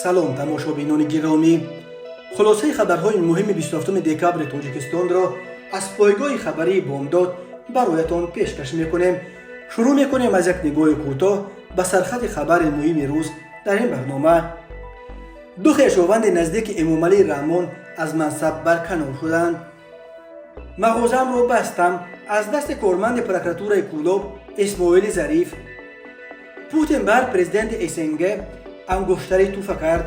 салом тамошобинони гиромӣ, хулосаи хабарҳои муҳими 27 декабри тоҷикистонро аз пойгоҳи хабарии бомдод бароятон пешкаш мекунем. шурӯъ мекунем аз як нигоҳи кӯтоҳ ба сархати хабари муҳими рӯз дар ин барнома. ду хешованди наздики эмомалӣ раҳмон аз мансаб барканор шуданд. мағозаамро бастам аз дасти корманди прокуратураи Кӯлоб Исмоили Зариф. Путин бар президенти СНГ ангуштари туфа кард.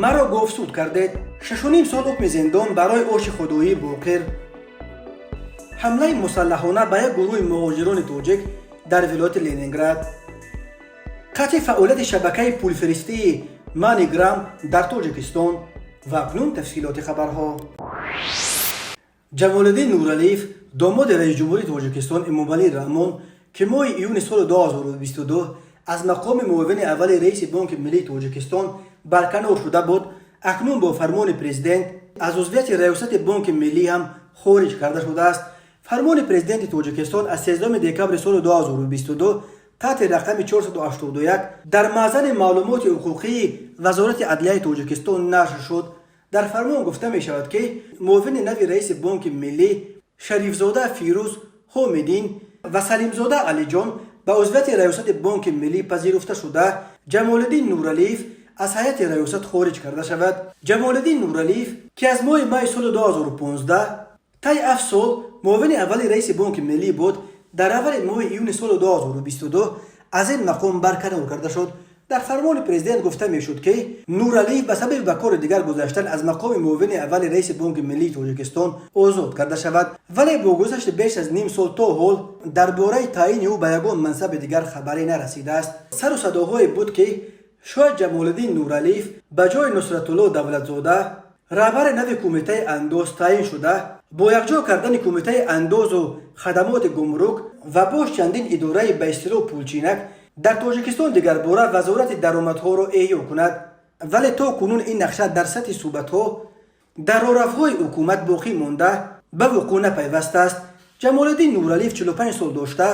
маро говсуд кардед. 6.5 сол ҳукми зиндон барои Оши Худоӣ Боқир. ҳамлаи мусаллаҳона ба як гурӯҳи муҳоҷирони тоҷик дар вилояти Ленинград. қатъи фаъолияти шабакаи пулфиристии MoneyGram дар Тоҷикистон. ва акнун тафсилоти хабарҳо. ҷамолиддин Нуралиев, домоди раиси ҷумҳурии Тоҷикистон Эмомалӣ Раҳмон, ки моҳи июни соли 2022 аз мақоми муовини аввали раиси Бонки Миллии Тоҷикистон барканор шуда буд, акнун бо фармони президент аз узвияти раёсати Бонки Миллӣ ҳам хориҷ карда шудааст. фармони президенти Тоҷикистон аз 13 декабри соли 2022 таҳти рақами 481 дар маъзани маълумоти ҳуқуқии Вазорати Адлияи Тоҷикистон нашр шуд. дар фармон гуфта мешавад, ки муовини нави раиси Бонки Миллӣ Шарифзода Фирӯз Ҳомидин ва Салимзода Алиҷон ба узвияти раёсати Бонки Миллӣ пазируфта шуда, Ҷамолиддин Нуралиев аз ҳайати раёсат хориҷ карда шавад. Ҷамолиддин Нуралиев, ки аз моҳи майи соли 2015 таи 7 сол муовини аввали раиси Бонки Миллӣ буд, дар аввали моҳи июни соли 2022 аз ин мақом барканор карда шуд. дар фармони президент гуфта мешуд, ки Нуралиев ба сабаби ба кори дигар гузаштан аз мақоми муовини аввали раиси Бонки Миллии Тоҷикистон озод карда шавад, вале бо гузашти беш аз ним сол то ҳол дар бораи таъини ӯ ба ягон мансаби дигар хабарӣ нарасидааст. сару садоҳое буд, ки шояд Ҷамолиддин Нуралиев ба ҷои Нусратулло Давлатзода раҳбари нави Кумитаи Андоз таъин шуда, бо якҷо кардани Кумитаи Андозу хадамоти гумрук ва бош чандин идораи ба истилоҳ пулчинак дар Тоҷикистон дигарбора вазорати даромадҳоро эҳё кунад. вале то кунун ин нақша дар сатҳи суҳбатҳо дар роҳрафҳои ҳукумат боқӣ монда ба вуқӯъ напайвастааст. Ҷамолиддин Нуралиев 45 сол дошта,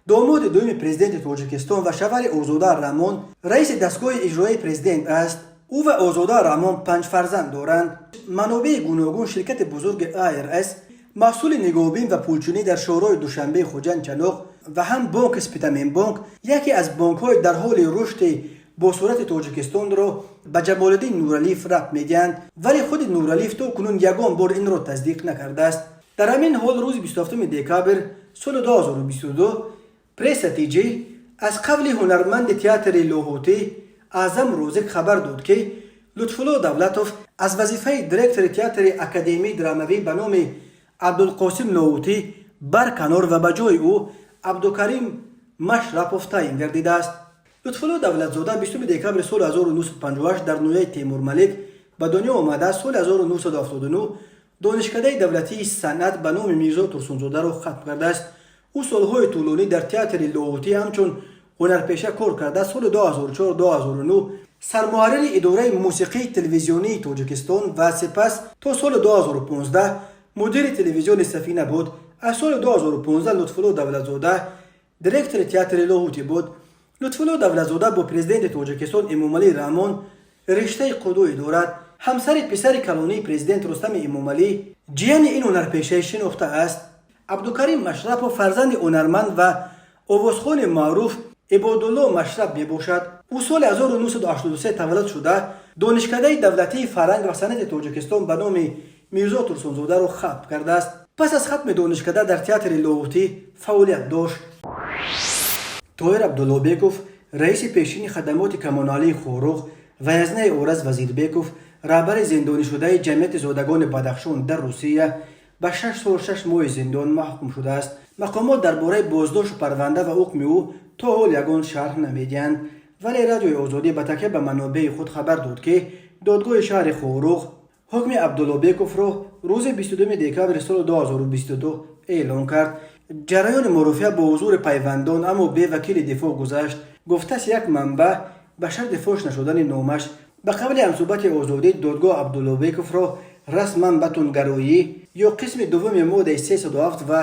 домоди дуюми президенти Тоҷикистон ва шавари Озода Раҳмон раиси дастгоҳи иҷроии президент аст. ӯ ва Озода Раҳмон 5 фарзанд доранд. манобеи гуногун ширкати бузурги ARS, маҳсули нигоҳубин ва пулчунӣ дар шоҳраҳои Душанбе Хуҷанд-Чаноқ ва ҳам бонки Спитаминбонк, яке аз бонкҳои дар ҳоли рушди бо сурати Тоҷикистонро ба Ҷамолиддин Нуралиев рабт медиҳанд, вале худи Нуралиев то кунун ягон бор инро таздиқ накардааст. дар ҳамин ҳол рӯзи 27 декабр соли 2022 пресс-натиҷӣ аз қавли ҳунарманди театри Лоҳутӣ Аъзам Розик хабар дод, ки Лутфулло Давлатов аз вазифаи директори театри Академии драмавӣ ба номи Абдулқосим Лоҳутӣ барканор ва ба ҷои ӯ Абдукарим Машрапов таъин гардидааст. Лутфулло Давлатзода 20 декабри соли 1958 дар ноҳияи Темурмалик ба дунё омада. соли 1979 донишкадаи давлатии санъат ба номи Мирзо Турсунзодаро хатм кардааст. ӯ солҳои тӯлонӣ дар театри Лоҳутӣ ҳамчун ҳунарпеша кор карда, соли 2004-2009 сармуҳаррири идораи мусиқии телевизионии Тоҷикистон ва сипас то соли 2015 мудири телевизиони Сафина буд. аз соли 2015 Лутфулло Давлатзода директори театри Лоҳутӣ буд. Лутфулло Давлатзода бо президенти Тоҷикистон Эмомалӣ Раҳмон риштаи қудӯӣ дорад. ҳамсари писари калонии президент Рустами Эмомалӣ ҷияни ин ҳунарпешаи шинохта аст. Абдукарим Машрапов фарзанди ҳунарманд ва овозхони маъруф Ибодулло Машрап мебошад. ӯ соли 1983 таваллуд шуда, донишкадаи давлатии фарҳанг ва санъати Тоҷикистон ба номи Мирзо Турсунзодаро хатм кардааст. пас аз хатми донишкада дар театри Лоҳутӣ фаъолият дошт. Тоҳир Абдуллобеков, раиси пешини хадамоти коммуналии Хорух, ва Язнай Ораз Вазирбеков, раҳбари зиндонишудаи ҷамъияти зодагони Бадахшон дар Русия, ба 6 сол 6 моҳи зиндон маҳкум шудааст. мақомот дар бораи боздошту парванда ва ҳукми ӯ то ҳол ягон шарҳ намедиҳанд, вале Радиои Озодӣ ба такя ба манобеи худ хабар дод, ки додгоҳи шаҳри Хорух ҳукми Абдуллобековро рӯзи 22 декабри соли 2022 эълон кард. ҷараёни мурофиа бо ҳузури пайвандон аммо бе вакили дифоъ гузашт. гуфтаст як манбаъ ба шарти фош нашудани номаш. ба қабли ҳамсӯҳбати Озодӣ додгоҳ Абдуллобековро расман ба тунгароӣ ё қисми дуввуми моддаи 307 ва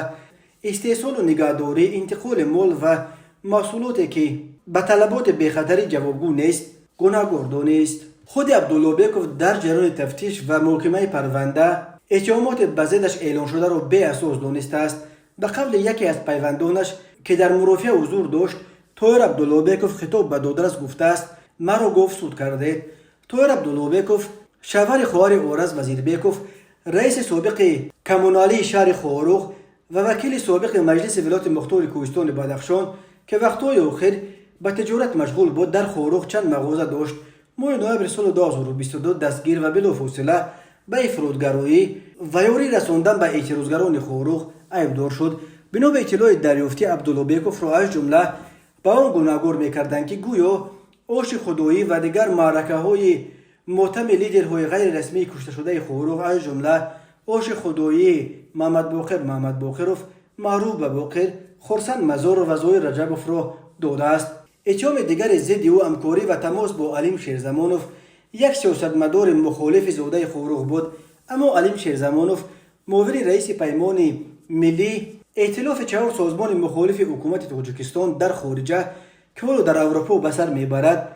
истеҳсолу нигаҳдорӣ, интиқоли мол ва маҳсулоте, ки ба талаботи бехатарӣ ҷавобгӯ нест, گناهکار دانست. خود عبداللهبیکوف در جریان تفتیش و محاکمه پرونده اتهامات به ضدش اعلام شده را بی اساس دانسته است. به قول یکی از پیوندانش که در مرافعه حضور داشت، طاهر عبداللهبیکوف خطاب به دادرس گفته است: مرا گفت سود کردید. طاهر عبداللهبیکوف شوهر خواهر آرز وزیربیکوف، رئیس سابق کمونالی شهر خواروغ و وکیل سابق مجلس ولایت مختار کوهستان بدخشان که وقتهای اخیر به تجارت مشغول بود، در خواروغ چند مغازه داشت. ماه نوامبر سال 2022 دستگیر و بلافاصله به افراطگرایی و یاری رساندن به اعتراضگران خواروغ ایبدار شد. بنا به اطلاع دریافتی، عبداللهبیکوف را از جمله به آن گناهکار می‌کردند که گویا آش خدایی و دیگر معرکه‌های ماتم لیدرهای غیر رسمی کشته شده خواروغ از جمله آش خدایی محمد باقروف معروف به باقر، خرسند مزار و ظاهر رجبوف را داده است. اتهام دیگر ضد او همکاری و تماس با علیم شیرزمانوف، یک سیاستمدار مخالف زاده خواروغ بود. اما علیم شیرزمانوف، معاون رئیس پیمان ملی ائتلاف 4 سازمان مخالف حکومت تاجیکستان در خارجه که حالا در اروپا به سر میبرد،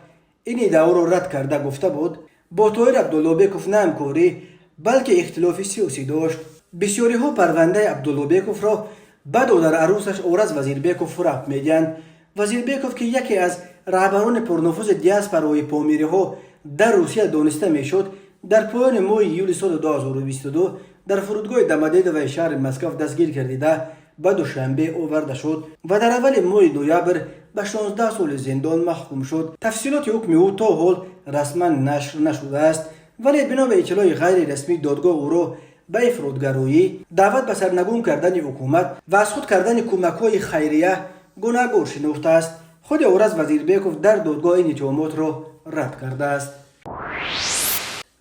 این ادعا را رد کرده گفته بود با طاهر عبداللهبیکوف نه همکاری بلکه اختلاف سیاسی داشت. بسیاری ها پرونده عبداللهبیکوف را به دادر عروسش آرز وزیربیکوف ربط میدهند. وزیربیکوف که یکی از رهبران پرنفوذ دیاسپورای پامیری ها در روسیه دانسته میشد، در پایان ماه یولی سال 2022 در فرودگاه دمدیدوی شهر مسکو دستگیر گردیده به دوشنبه آورده شد و در اول ماه نوامبر به 16 سال زندان محکوم شد. تفصیلات حکم او تا حال رسما نشر نشده است، ولی بنا به اطلاع غیر رسمی دادگاه او را به افراطگرایی، دعوت به سرنگون کردن حکومت و از خود کردن کمک‌های خیریه گناهکار شناخته است. خود آرز وزیربیکوف در دادگاه این اتهامات را رد کرده است.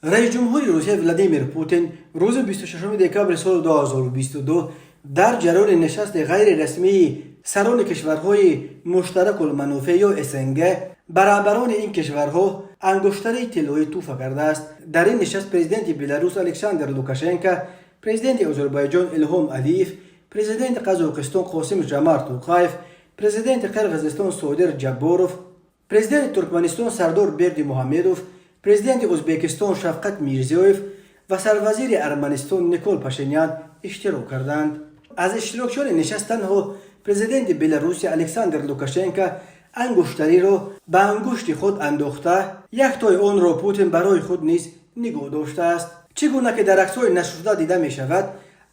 رئیس جمهوری روسیه ولادیمیر پوتین روز 26 دکامبر سال 2022 در جریان نشست غیر رسمی سران کشورهای مشترک المنافع یا اسنگ برابران این کشورها انگشتری طلایی توفیق کرده است. در این نشست پرزیدنت بلاروس الکساندر لوکاشنکو، پرزیدنت آذربایجان الهام علیف، پرزیدنت قزاقستان قاسم جمارت توقایف، پرزیدنت قرقیزستان صادر جباروف، پرزیدنت ترکمنستان سردار بردی محمدوف، پرزیدنت ازبکستان شفقت میرزیوف و سروزیر ارمنستان نیکول پاشینیان اشتراک کردند. از اشتراکچیان نشست تنها پرزیدنت بلاروس الکساندر لوکاشنکو انگشتری را به انگشت خود انداخته، یک تای آن را پوتین برای خود نیز نگاه داشته است. چگونه که در عکس‌های نشر شده دیده می شود،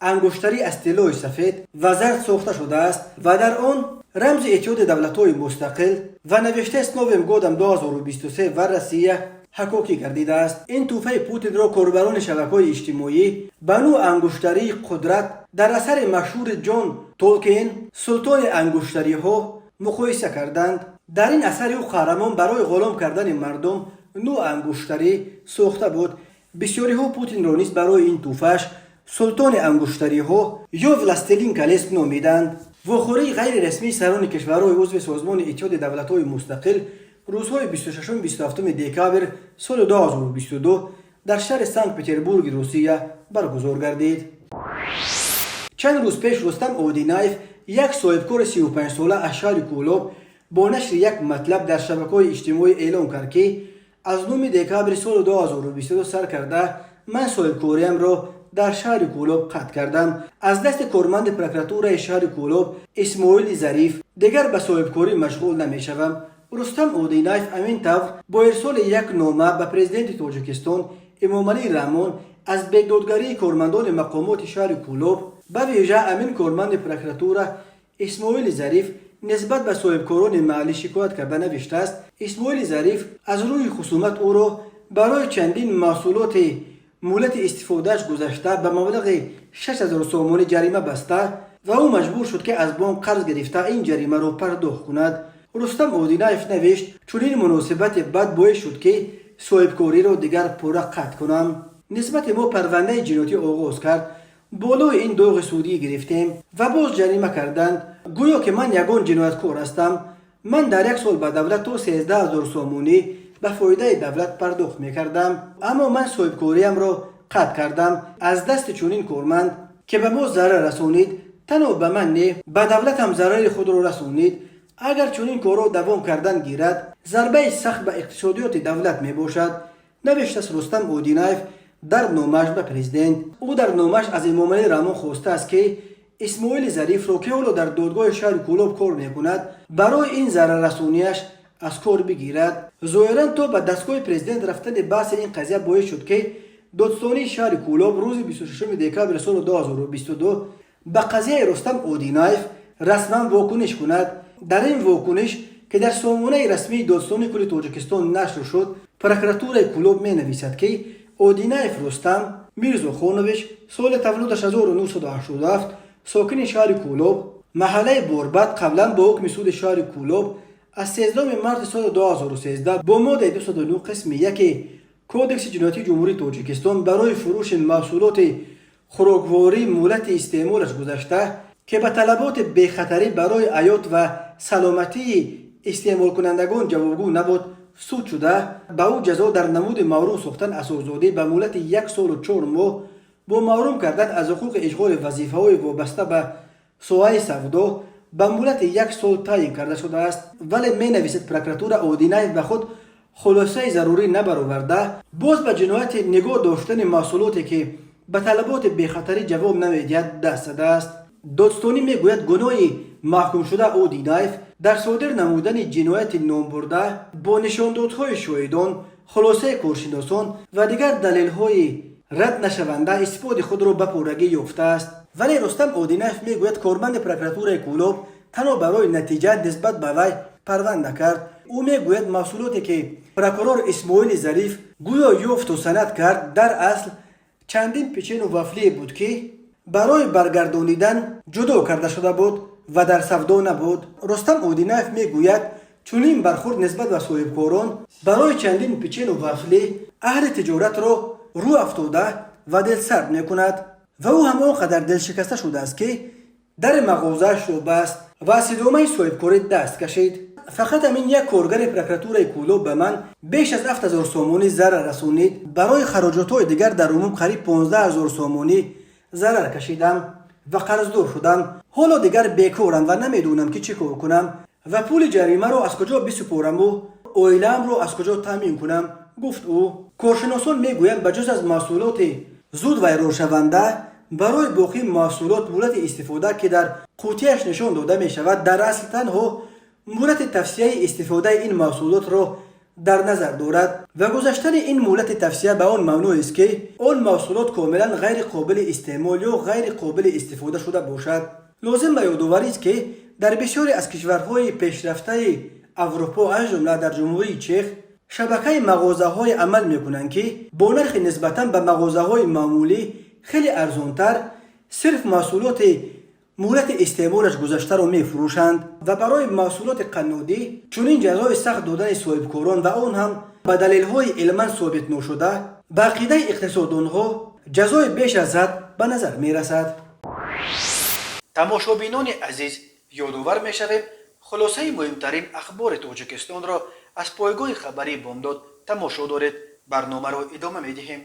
انگشتری از طلای سفید و زرد ساخته شده است و در آن رمز اتحاد دولت‌های مستقل و نوشته است نوامبر گودم 2023 و روسیه حکاکی گردیده است. این توفه پوتین را کاربران شبکه‌های اجتماعی به نوع انگشتری قدرت در اثر مشهور جان تولکین سلطان انگشتری ها مقایسه کردند. در این اثر او قهرمان برای غلام کردن مردم نوع انگشتری ساخته بود. بسیاری ها پوتین را نیز برای این توفه‌اش سلطان انگشتری ها یا ولستلین کالسک نامیدند. واخوری غیر رسمی سران کشورهای عضو سازمان اتحاد دولت‌های مستقل روزهای 26 و 27 دکامبر سال 2022 در شهر سنت پترزبورگ روسیه برگزار گردید. چند روز پیش رستم اودینایف، یک صاحبکار 35 ساله از شهر کولوب، با نشر یک مطلب در شبکه‌های اجتماعی اعلام کرد که از 9 دکامبر سال 2022 سر کرده من صاحبکاریم را در شهر کولوب قطع کردم. از دست کارمند پروکراتور شهر کولوب اسماعیل ظریف دیگر به صاحبکاری مشغول نمی‌شوم. رستم اودینایف امین طور با ارسال یک نامه به پرزیدنت تاجیکستان امامعلی رحمان از بگدادگری کارمندان مقامات شهر کولوب به ویژه امین کارمند پروکراتور اسماعیل ظریف نسبت به صاحبکاران محلی شکایت کرده نوشته است. اسماعیل ظریف از روی خصومت او را برای چندین محصولات مولت استفادهش گذشته به مبلغ 6000 سومانی جریمه بسته و او مجبور شد که از بانک قرض گرفته این جریمه را پرداخت کند. رستم اودینایف نوشت چون این مناسبت بد باعث شد که صاحبکاری را دیگر پوره قطع کنم. نسبت ما پرونده جنایتی آغاز کرد، بالای این داغ سودی گرفتیم و باز جریمه کردند. گویا که من یگان جنایتکار هستم. من در یک سال به دولت تا 13000 سومانی به فایده دولت پرداخت میکردم، اما من صاحبکاریم را قطع کردم. از دست چنین کارمند که به ما ضرر رسانید، تنها به من نه به دولت هم ضرر خود را رسانید. اگر چنین کارها دوام کردن گیرد ضربه سخت به اقتصادیات دولت می باشد، نوشته است رستم اودینایف در نامش به پرزیدنت. او در نامش از امامعلی رحمان خواسته است که اسماعیل ظریف را که حالا در دادگاه شهر کولوب کار میکند برای این ضرر رسونیش از کار بگیرد. ظاهرا تا به دستگاه پرزیدنت رفتن بحث این قضیه باعث شد که دادستانی شهر کولوب روز 26 دکبر سال 2022 به قضیه رستم اودینایف رسما واکنش کند. در این واکنش که در سامانه رسمی دادستانی کل تاجیکستان نشر شد، پروکراتور کولوب می نویسد که اودینایف رستم میرزا خانویچ سال تولدش 1987 ساکن شهر کولوب محله بوربت قبلا با حکم سود شهر کولوب از 13 مارس سال 2013 با ماده 209 قسم 1 کودکس جنایتی جمهوری تاجیکستان برای فروش محصولات خوراکواری مهلت استعمالش گذشته که به طلبات بخطری برای حیات و سلامتی استعمال کنندگان جوابگو نبود سود شده، به او جزا در نمود محروم ساختن اساس‌زاده به مهلت 1 سال و 4 ماه با محروم کردن از حقوق اشغال وظیفه‌های وابسته به سوای سودا به مهلت 1 سال تعیین کرده شده است. ولی می نویسد پروکراتور اودینایف به خود خلاصه ضروری نبرآورده باز به جنایت نگاه داشتن محصولاتی که به طلبات بخطری جواب نمیدهد دست زده است. دادستانی میگوید گناه محکوم شده اودینایف در صادر نمودن جنایت نام برده با نشاندادهای شاهدان، خلاصه کارشناسان و دیگر دلیل‌های رد نشونده اثبات خود را به پورگی یافته است. ولی رستم اودینایف میگوید کارمند پروکراتور کولوب تنها برای نتیجه نسبت به وی پرونده کرد. او میگوید محصولاتی که پروکورور اسماعیل ظریف گویا یافت و سند کرد در اصل چندین پیچین و وفلی بود که برای برگردانیدن جدا کرده شده بود و در سودا نبود. رستم اودینایف میگوید چنین برخورد نسبت به صاحبکاران برای چندین پیچین و وفلی اهل تجارت را رو افتاده و دل سرد میکند و او هم آنقدر دل شکسته شده است که در مغازه‌اش را بست و از ادامه صاحبکاری دست کشید. فقط همین یک کارگر پروکراتور کولوب به من بیش از 7000 سامانی ضرر رسونید. برای خراجات‌های دیگر در عموم قریب 15000 سامانی ضرر کشیدم و قرضدار شدم. حالا دیگر بیکارم و نمیدونم که چه کار کنم و پول جریمه رو از کجا بسپارم و اویلم رو از کجا تامین کنم، گفت او. کارشناسان میگویند بجز از محصولات زود و ایرانشونده برای باقی محصولات مهلت استفاده که در قوطیش نشان داده می شود در اصل تنها مهلت توصیه استفاده این محصولات را در نظر دارد و گذاشتن این مهلت توصیه به آن معنی است که آن محصولات کاملا غیر قابل استعمال یا غیر قابل استفاده شده باشد. لازم به یادآوری است که در بسیاری از کشورهای پیشرفته اروپا از جمله در جمهوری چک شبکه مغازه‌های عمل می‌کنند که با نرخ نسبتاً به مغازه‌های معمولی خیلی ارزانتر صرف محصولات مهلت استعمالش گذشته را می‌فروشند و برای محصولات قنادی چنین جزای سخت دادن صاحبکاران و آن هم به دلیل‌های علما ثابت نشده به عقیده اقتصاددان‌ها جزای بیش از حد به نظر می‌رسد. تماشابینان عزیز، یادآور می‌شویم خلاصه مهمترین اخبار تاجیکستان را از پایگاه خبری بامداد تماشا دارید. برنامه را ادامه می‌دهیم.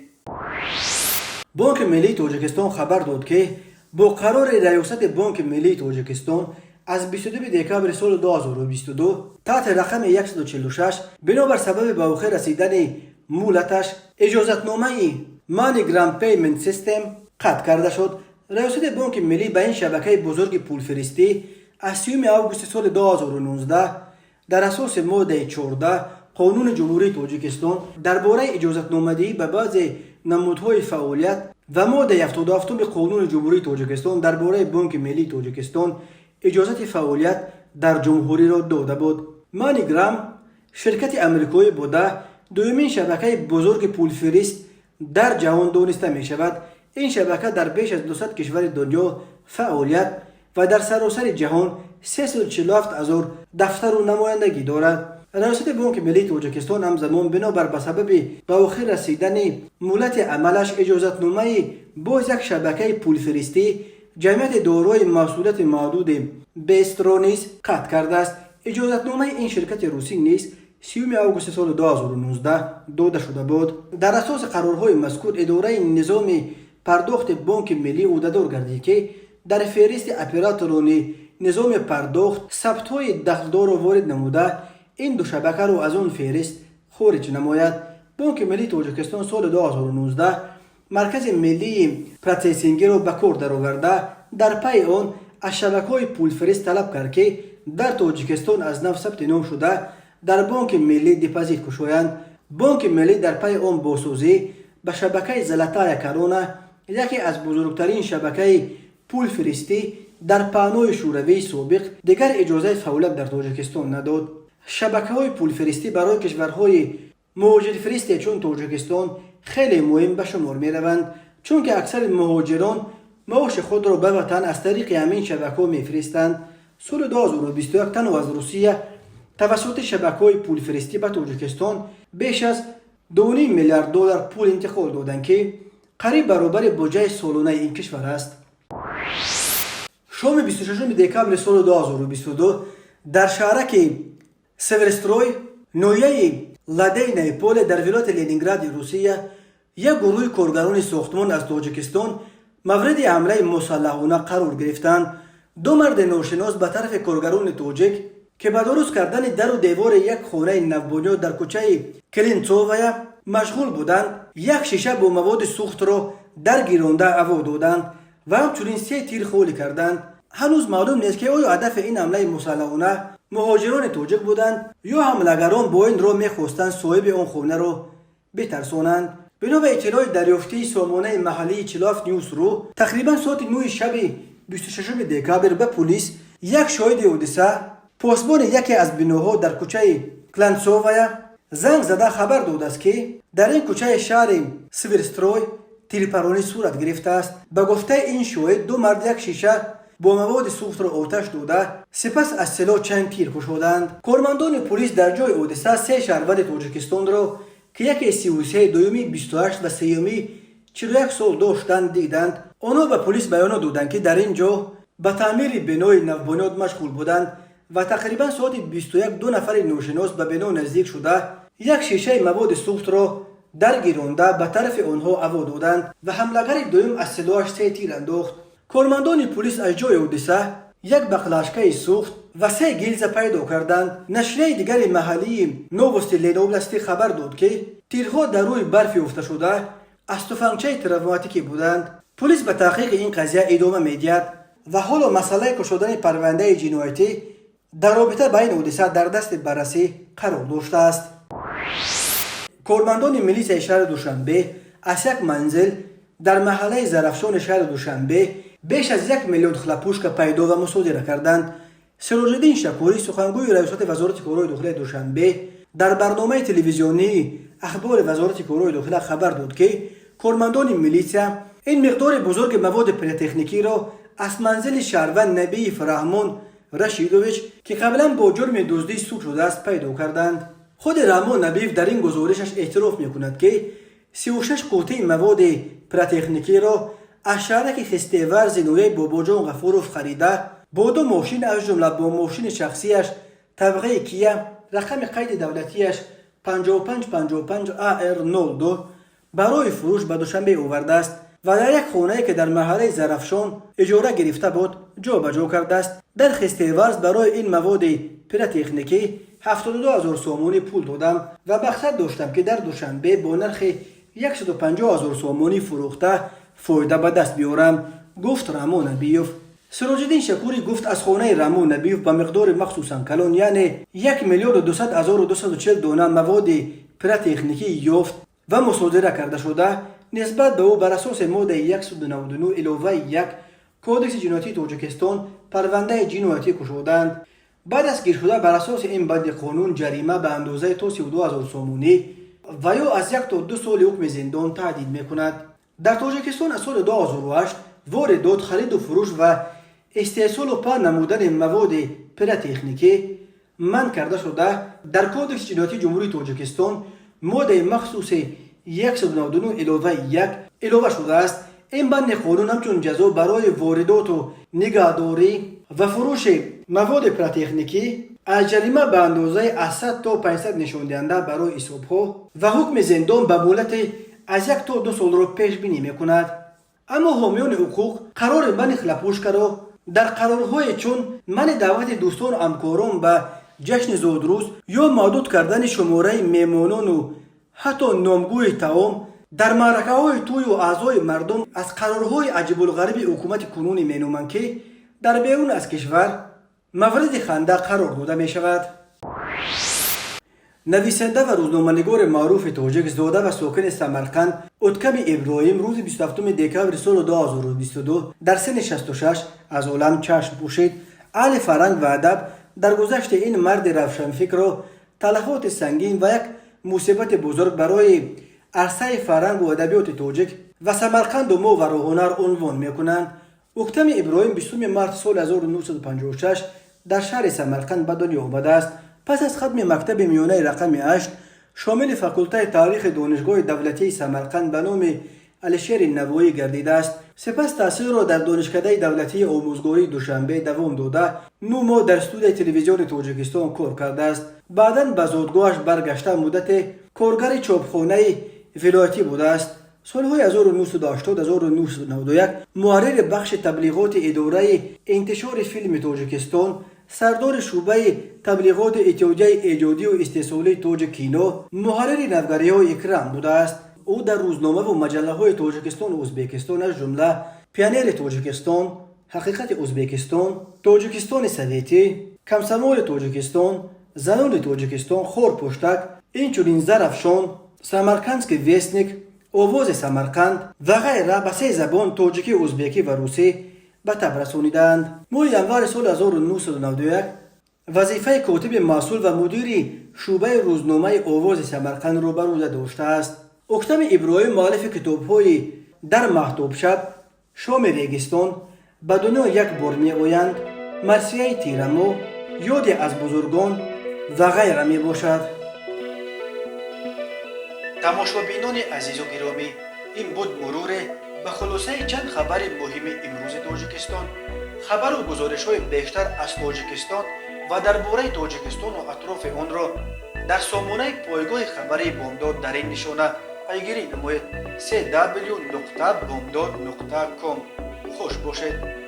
بانک ملی تاجیکستان خبر داد که با قرار ریاست بانک ملی تاجیکستان از 22 دکبر سال 2022 تحت رقم 146 بنابر سبب به آخر رسیدن مهلتش اجازتنامه مانیگرام پیمنت سیستم قطع کرده شد. ریاست بانک ملی به این شبکه بزرگ پولفرستی از 30 آگوست سال 2019 در اساس ماده 14 قانون جمهوری تاجیکستان درباره اجازتنامه‌دهی به بعضی نمودهای فعالیت و ماده 77 قانون جمهوری تاجیکستان درباره بانک ملی تاجیکستان اجازت فعالیت در جمهوری را داده بود. مانیگرام شرکت آمریکایی بوده دومین شبکه بزرگ پولفرست در جهان دانسته می شود. این شبکه در بیش از 200 کشور دنیا فعالیت و در سراسر جهان 347,000 دفتر و نمایندگی دارد. ریاست بانک ملی تاجیکستان همزمان بنابر به سبب به آخر رسیدن مهلت عملش اجازتنامه باز یک شبکه پولفرستی جمعیت دارای محصولات محدود بیسترا نیز قطع کرده است. اجازتنامه این شرکت روسی نیز 30 آگوست سال 2019 داده شده بود. در اساس قرارهای مذکور اداره نظام پرداخت بانک ملی عهده‌دار گردید که در فهرست اپراتوران نظام پرداخت ثبت‌های دخلدار را وارد نموده این دو شبکه را از آن فهرست خارج نماید. بانک ملی تاجیکستان سال 2019 مرکز ملی پروسسینگ را به کار درآورده در پی آن از شبکه‌های پولفرست طلب کرد که در تاجیکستان از نو ثبت نام شده در بانک ملی دپازیت گشایند. بانک ملی در پی آن بازسازی به شبکه زلاتای کرونا یکی از بزرگترین شبکه پولفرستی در پهنای شوروی سابق دیگر اجازه فعالیت در تاجیکستان نداد. شبکه‌های پولفرستی برای کشورهای مهاجرفرستی چون تاجیکستان خیلی مهم به شمار می‌روند، چون که اکثر مهاجران معاش خود را به وطن از طریق همین شبکه‌ها می‌فرستند. سال 2021 تنها از روسیه توسط شبکه‌های پولفرستی به تاجیکستان بیش از 2.5 میلیارد دلار پول انتقال دادند که قریب برابر بودجه سالانه این کشور است. شام 26 دکمبر سال 2022 در شهرک سیورستروی نویه لده نیپال در ولایت لنینگراد روسیه یک گروه کارگران ساختمان از تاجیکستان مورد حمله مسلحانه قرار گرفتند. دو مرد ناشناس به طرف کارگران تاجیک که به درست کردن در و دیوار یک خانه نوبنیاد در کوچه کلینتسوویا مشغول بودند یک شیشه با مواد سوخت را در گیرانده هوا دادند و همچنین 3 تیر خالی کردند. هنوز معلوم نیست که آیا هدف این حمله مسلحانه مهاجران تاجیک بودند یا حملگران با این را می‌خواستند صاحب آن خانه را بترسانند. بنا به اطلاع دریافتی سامانه محلی چلاف نیوز رو تقریبا ساعت 9 شب 26 دکمبر به پلیس یک شاهد حادثه پاسبان یکی از بناها در کوچه کلینتسوویا زنگ زده خبر داده است که در این کوچه شهر سیورستروی تیرپرانی صورت گرفته است. به گفته این شاهد دو مرد یک شیشه با مواد سوخت را آتش داده سپس از سلاح چند تیر کشیدند. کارمندان پلیس در جای حادثه 3 شهروند تاجیکستان را که یکی 33 دومی 28 و سومی 41 سال داشتند دیدند. آنها به پلیس بیان دادند که در اینجا به تعمیر بنای نوبنیاد مشغول بودند و تقریبا ساعت 21 دو نفر ناشناس به بنا نزدیک شده یک شیشه مواد سوخت را در گیرانده به طرف آنها هوا دادند و حملگر دوم از سلاحش 3 تیر انداخت. کارمندان پلیس از جای حادثه یک بقلاشکه سوخت و 3 گیلز پیدا کردند. نشریه دیگر محلی نووستی لنوبلستی خبر داد که تیرها در روی برفی افته شده از تفنگچه تروماتیکی بودند. پلیس به تحقیق این قضیه ادامه میدهد و حالا مسئله کشیدن پرونده جنایتی در رابطه با این حادثه در دست بررسی قرار داشته است. کارمندان میلیس شهر دوشنبه از یک منزل در محله زرافشان شهر دوشنبه بیش از 1 میلیون خلپوشک پیدا و مصادره کردند. سراج‌الدین شکوری سخنگوی ریاست وزارت کارهای داخلی دوشنبه در برنامه تلویزیونی اخبار وزارت کارهای داخلی خبر داد که کارمندان میلیسیا این مقدار بزرگ مواد پیروتکنیکی را از منزل شهروند نبی فرهمان رشیدوویچ که قبلا با جرم دزدی سوق شده است پیدا کردند. خود رحمان نبیف در این گزارشش اعتراف میکند که 36 قوطی مواد پیروتکنیکی را از شهرک خسته‌ورز نویه باباجان غفوروف خریده با 2 ماشین از جمله با ماشین شخصیش طبقه کیا رقم قید دولتیش 5555 AR02 برای فروش به دوشنبه آورده است و در یک خانه که در محله زرافشان اجاره گرفته بود جابجا کرده است. در خسته‌ورز برای این مواد پیروتکنیکی 72000 سومونی پول دادم و مقصد داشتم که در دوشنبه با نرخ 150000 سومونی فروخته فایده به دست بیارم، گفت رحمان نبیوف. سراج‌الدین شکوری گفت از خانه رحمان نبیوف به مقدار مخصوصا کلان یعنی 1,200,240 دانه مواد پیروتکنیکی یافت و مصادره کرده شده. نسبت به او بر اساس ماده 199 علاوه 1 کودکس جنایتی تاجیکستان پرونده جنایتی گشودند. بعد از گیر شده بر اساس این بند قانون جریمه به اندازه تا 32000 سومونی و یا از 1 تا 2 سال حکم زندان تهدید میکند. در تاجیکستان از سال 2008 واردات، خرید و فروش و استحصال و پهن نمودن مواد پیروتکنیکی منع کرده شده. در کودکس جنایتی جمهوری تاجیکستان ماده مخصوص 199 علاوه 1 علاوه شده است. این بند قانون همچون جزا برای واردات و نگهداری و فروش مواد پیروتکنیکی از جریمه به اندازه از 100 تا 500 نشان دهنده برای حساب‌ها و حکم زندان به مهلت از 1 تا 2 سال را پیش بینی می‌کند. اما حامیان حقوق قرار بند خلپوشک را در قرارهای چون من دعوت دوستان و همکاران به جشن زادروز یا محدود کردن شماره میمانان و حتی نامگوی تعام در معرکه های توی و اعضای مردم از قرارهای عجیب الغریب حکومت کنونی مینامند که در بیرون از کشور مورد خنده قرار داده می شود. نویسنده و روزنامه‌نگار معروف تاجیک زاده و ساکن سمرقند اتکم ابراهیم روز 27 دکبر سال 2022 در سن 66 از عالم چشم پوشید. اهل فرهنگ و ادب در گذشت این مرد روشنفکر را تلفات سنگین و یک مصیبت بزرگ برای عرصه فرهنگ و ادبیات تاجیک و سمرقند و ما و هنر عنوان می‌کنند. اتکم ابراهیم 20 مارس سال 1956 در شهر سمرقند به دنیا آمده است. پس از ختم مکتب میانه رقم 8 شامل فاکولته تاریخ دانشگاه دولتی سمرقند به نام علیشیر نوایی گردیده است. سپس تحصیل را در دانشکده دولتی آموزگاری دوشنبه دوام داده 9 ماه در استودیوی تلویزیون تاجیکستان کار کرده است. بعداً به زادگاهش برگشته مدت کارگر چاپخانه ولایتی بوده است. سالهای 1980 1991 محرر بخش تبلیغات اداره انتشار فیلم تاجیکستان، سردار شعبه تبلیغات اتحادیه ایجادی و استحصالی تاجیکینو، محرر نوگری‌های اکرام بوده است. او در روزنامه و مجله‌های تاجیکستان و ازبکستان از جمله پیانیر تاجیکستان، حقیقت ازبکستان، تاجیکستان سویتی، کمسمال تاجیکستان، زنان تاجیکستان، خورپشتک، اینچنین زرافشان، سمرقندسک ویسنیک، آواز سمرقند و غیره به 3 زبان تاجیکی، ازبکی و روسی به تب رسانیدند. ماه ینور سال 1991 وظیفه کاتب مسئول و مدیر شعبه روزنامه آواز سمرقند را بر عهده داشته است. اتکم ابراهیم مؤلف کتاب‌های در مهتاب شب، شام ریگستان، به دنیا یک بار می‌آیند، مرثیه تیرمو، یادی از بزرگان و غیره می باشد. تماشابینان عزیز و گرامی، این بود مرور به خلاصه چند خبر مهم امروز تاجیکستان. خبر و گزارش‌های بیشتر از تاجیکستان و درباره تاجیکستان و اطراف آن را در سامانه پایگاه خبری بامداد در این نشانه پیگیری نمایید: www.bamdad.com. خوش باشید.